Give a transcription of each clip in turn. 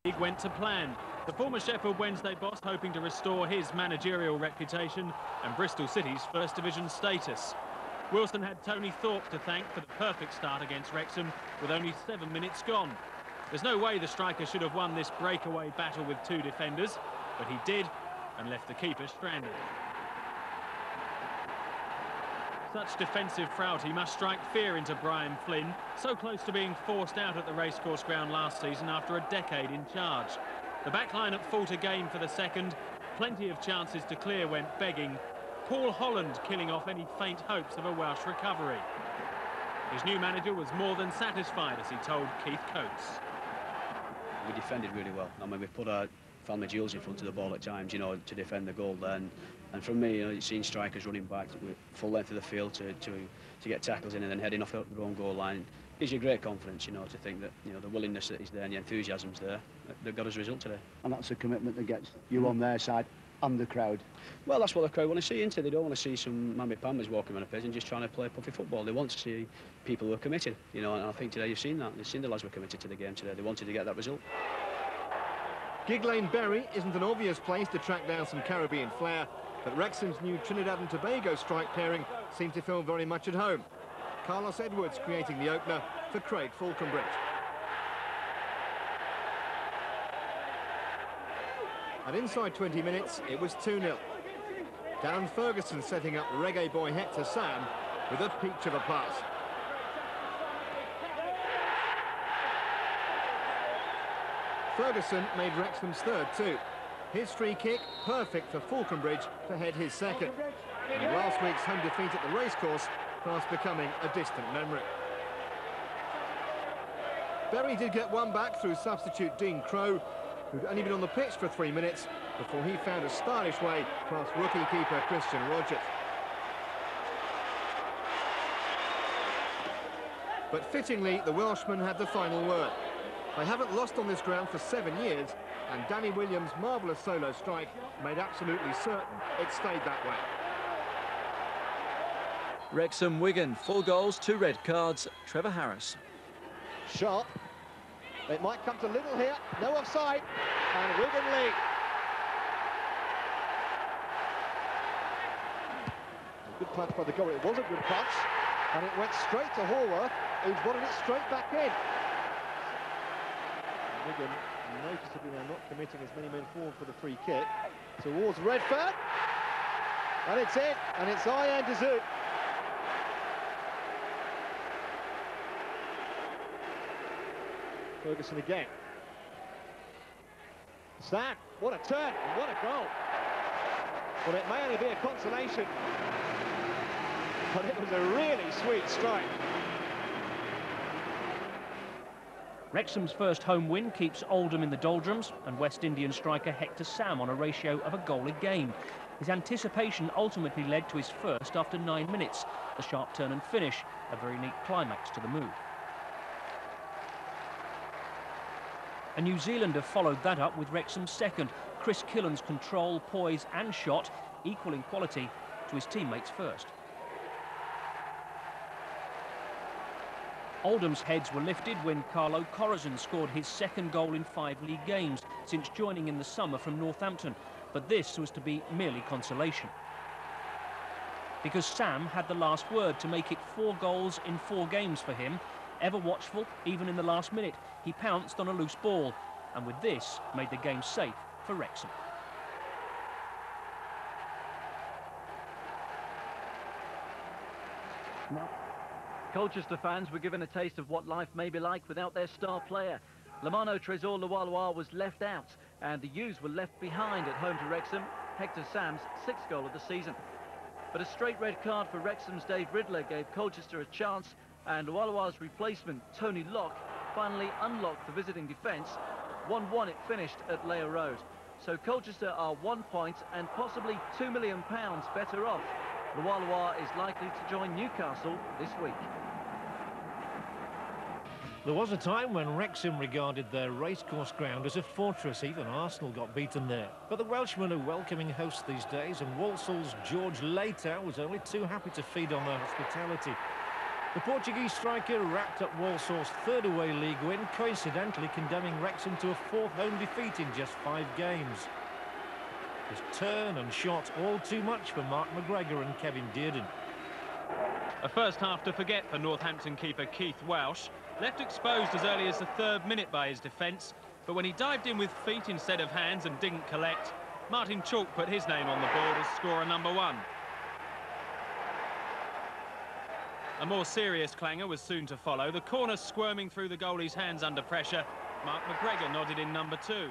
League went to plan. The former Sheffield Wednesday boss hoping to restore his managerial reputation and Bristol City's First Division status. Wilson had Tony Thorpe to thank for the perfect start against Wrexham with only 7 minutes gone. There's no way the striker should have won this breakaway battle with 2 defenders, but he did and left the keeper stranded. Such defensive frailty must strike fear into Brian Flynn, so close to being forced out at the racecourse ground last season after a decade in charge. The backline at fault again for the second. Plenty of chances to clear went begging. Paul Holland killing off any faint hopes of a Welsh recovery. His new manager was more than satisfied, as he told Keith Coates. We defended really well. I mean, we put our family jewels in front of the ball at times, you know, to defend the goal then. And from me, you know, seeing strikers running back with full length of the field to get tackles in and then heading off their own goal line gives you great confidence, you know, to think that, you know, the willingness that is there and the enthusiasm's there, that got us a result today. And that's a commitment that gets you on their side and the crowd. Well, that's what the crowd want to see, isn't it? They don't want to see some mammy-pammies walking around a pitch and just trying to play puffy football. They want to see people who are committed, you know, and I think today you've seen that. You've seen the lads were committed to the game today. They wanted to get that result. Gig Lane Bury isn't an obvious place to track down some Caribbean flair, but Wrexham's new Trinidad and Tobago strike pairing seem to feel very much at home. Carlos Edwards creating the opener for Craig Falconbridge. And inside 20 minutes, it was 2-0. Darren Ferguson setting up reggae boy Hector Sam with a peach of a pass. Ferguson made Wrexham's third too. His free kick, perfect for Falconbridge to head his second. And last week's home defeat at the racecourse fast becoming a distant memory. Bury did get one back through substitute Dean Crowe, who'd only been on the pitch for 3 minutes before he found a stylish way past rookie keeper Christian Rogers. But fittingly, the Welshman had the final word. They haven't lost on this ground for 7 years, and Danny Williams' marvellous solo strike made absolutely certain it stayed that way. Wrexham Wigan, 4 goals, 2 red cards. Trevor Harris. Sharp. It might come to little here. No offside. And Wigan lead. A good punch by the goal. It was a good punch. And it went straight to Horworth, who's wanted it straight back in. And Wigan noticeably now not committing as many men forward for the free kick. Towards Redfern. And it's in. And it's Ian Dazoo. Ferguson again. Sam, what a turn, and what a goal. Well, it may only be a consolation, but it was a really sweet strike. Wrexham's first home win keeps Oldham in the doldrums and West Indian striker Hector Sam on a ratio of a goal a game. His anticipation ultimately led to his first after 9 minutes. The sharp turn and finish, a very neat climax to the move. A New Zealander followed that up with Wrexham's second. Chris Killen's control, poise and shot equaling quality to his teammates' first. Oldham's heads were lifted when Carlo Corazon scored his second goal in 5 league games since joining in the summer from Northampton, but this was to be merely consolation. Because Sam had the last word to make it 4 goals in 4 games for him. Ever watchful, even in the last minute, he pounced on a loose ball, and with this, made the game safe for Wrexham. Colchester fans were given a taste of what life may be like without their star player. Lamano Tresor Lualua was left out, and the U's were left behind at home to Wrexham, Hector Sam's 6th goal of the season. But a straight red card for Wrexham's Dave Riddler gave Colchester a chance, and Lualua's replacement, Tony Locke, finally unlocked the visiting defence. 1-1 it finished at Layer Road. So Colchester are 1 point and possibly £2 million better off. Lualua is likely to join Newcastle this week. There was a time when Wrexham regarded their racecourse ground as a fortress. Even Arsenal got beaten there. But the Welshmen are welcoming hosts these days, and Walsall's George Leitao was only too happy to feed on their hospitality. The Portuguese striker wrapped up Walsall's third away league win, coincidentally condemning Wrexham to a fourth home defeat in just 5 games. His turn and shot all too much for Mark McGregor and Kevin Dearden. A first half to forget for Northampton keeper Keith Welsh. Left exposed as early as the 3rd minute by his defence, but when he dived in with feet instead of hands and didn't collect, Martin Chalk put his name on the board as scorer number 1. A more serious clangor was soon to follow. The corner squirming through the goalie's hands under pressure. Mark McGregor nodded in number 2.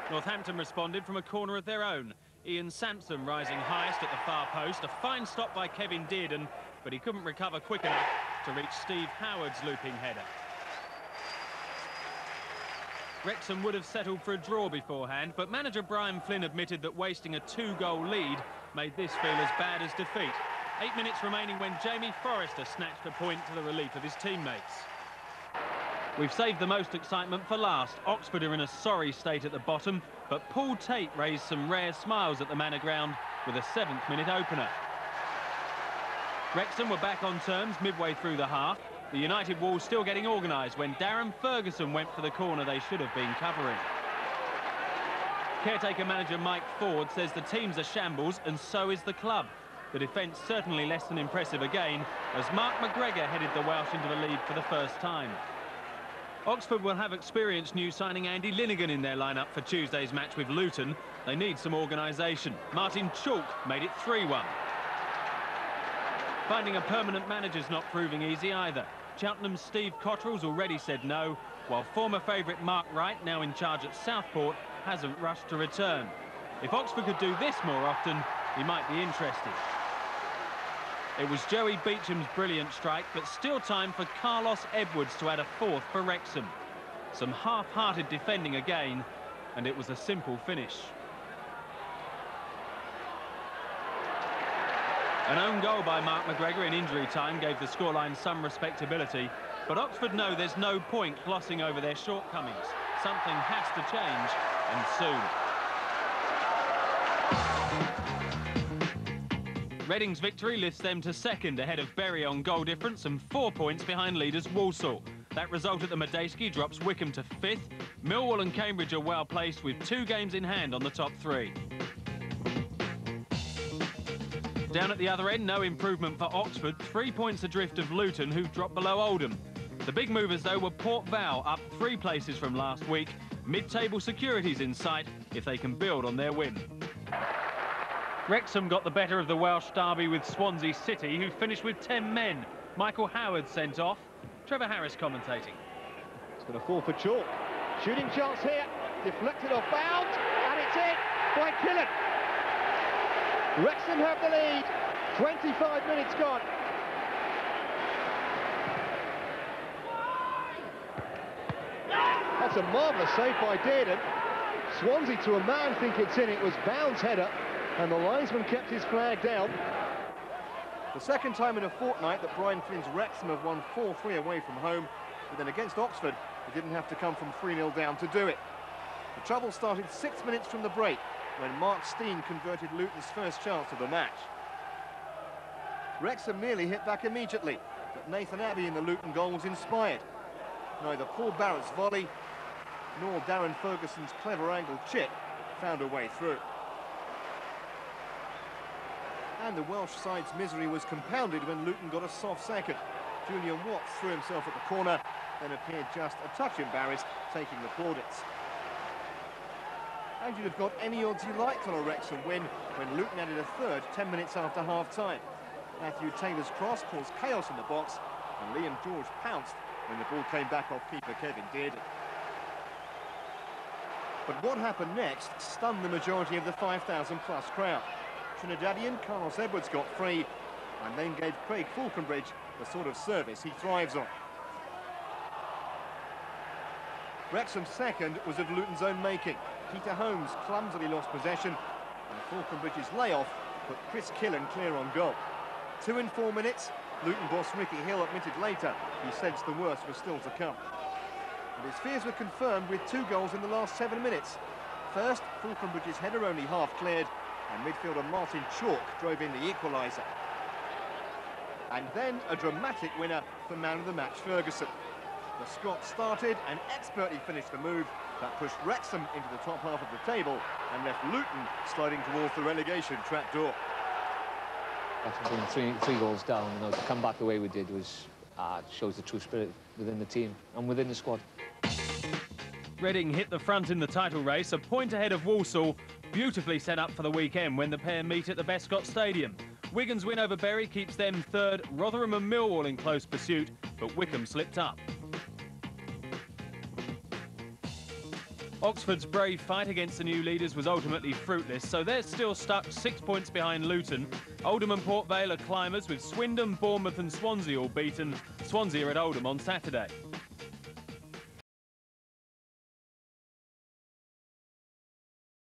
Northampton responded from a corner of their own. Ian Sampson rising highest at the far post. A fine stop by Kevin Dearden, but he couldn't recover quick enough to reach Steve Howard's looping header. Wrexham would have settled for a draw beforehand, but manager Brian Flynn admitted that wasting a 2-goal lead made this feel as bad as defeat. 8 minutes remaining when Jamie Forrester snatched a point to the relief of his teammates. We've saved the most excitement for last. Oxford are in a sorry state at the bottom, but Paul Tate raised some rare smiles at the Manor Ground with a 7th minute opener. Wrexham were back on terms midway through the half. The United wall still getting organised when Darren Ferguson went for the corner they should have been covering. Caretaker manager Mike Ford says the team's a shambles and so is the club. The defence certainly less than impressive again as Mark McGregor headed the Welsh into the lead for the first time. Oxford will have experienced new signing Andy Linnigan in their lineup for Tuesday's match with Luton. They need some organisation. Martin Chalk made it 3-1. Finding a permanent manager's not proving easy either. Cheltenham's Steve Cottrell's already said no, while former favourite Mark Wright, now in charge at Southport, hasn't rushed to return. If Oxford could do this more often, he might be interested. It was Joey Beecham's brilliant strike, but still time for Carlos Edwards to add a 4th for Wrexham. Some half-hearted defending again, and it was a simple finish. An own goal by Mark McGregor in injury time gave the scoreline some respectability, but Oxford know there's no point glossing over their shortcomings. Something has to change, and soon. Reading's victory lifts them to 2nd ahead of Bury on goal difference and 4 points behind leaders Walsall. That result at the Medeski drops Wickham to 5th. Millwall and Cambridge are well placed with 2 games in hand on the top 3. Down at the other end, no improvement for Oxford. 3 points adrift of Luton, who've dropped below Oldham. The big movers, though, were Port Vale, up 3 places from last week. Mid-table securities in sight if they can build on their win. Wrexham got the better of the Welsh derby with Swansea City, who finished with 10 men. Michael Howard sent off. Trevor Harris commentating. It's going to fall for Chalk. Shooting chance here. Deflected off bounds. And it's in by Killen. Wrexham have the lead. 25 minutes gone. That's a marvellous save by Dearden. Swansea to a man think it's in. It was Bound's header, and the linesman kept his flag down. The second time in a fortnight that Brian Flynn's Wrexham have won 4-3 away from home, but then against Oxford, it didn't have to come from 3-0 down to do it. The trouble started 6 minutes from the break, when Mark Steen converted Luton's first chance of the match. Wrexham nearly hit back immediately, but Nathan Abbey in the Luton goal was inspired. Neither Paul Barrett's volley nor Darren Ferguson's clever angled chip found a way through. And the Welsh side's misery was compounded when Luton got a soft second. Julian Watts threw himself at the corner, then appeared just a touch embarrassed, taking the plaudits. And you'd have got any odds you liked on a Wrexham win when Luton added a third 10 minutes after half-time. Matthew Taylor's cross caused chaos in the box, and Liam George pounced when the ball came back off keeper Kevin Dearden. But what happened next stunned the majority of the 5,000-plus crowd. Trinidadian Carlos Edwards got free and then gave Craig Falconbridge the sort of service he thrives on. Wrexham's second was of Luton's own making. Peter Holmes clumsily lost possession, and Falconbridge's layoff put Chris Killen clear on goal. 2 in 4 minutes, Luton boss Ricky Hill admitted later he sensed the worst was still to come. And his fears were confirmed with 2 goals in the last 7 minutes. First, Falconbridge's header only half cleared, and midfielder Martin Chalk drove in the equaliser. And then a dramatic winner for man of the match Ferguson. The Scots started and expertly finished the move that pushed Wrexham into the top half of the table and left Luton sliding towards the relegation trapdoor. After being three goals down, you know, to come back the way we did was shows the true spirit within the team and within the squad. Reading hit the front in the title race, a point ahead of Walsall, beautifully set up for the weekend when the pair meet at the Bescot Stadium. Wigan's win over Bury keeps them third, Rotherham and Millwall in close pursuit, but Wycombe slipped up. Oxford's brave fight against the new leaders was ultimately fruitless, so they're still stuck 6 points behind Luton. Oldham and Port Vale are climbers, with Swindon, Bournemouth and Swansea all beaten. Swansea are at Oldham on Saturday.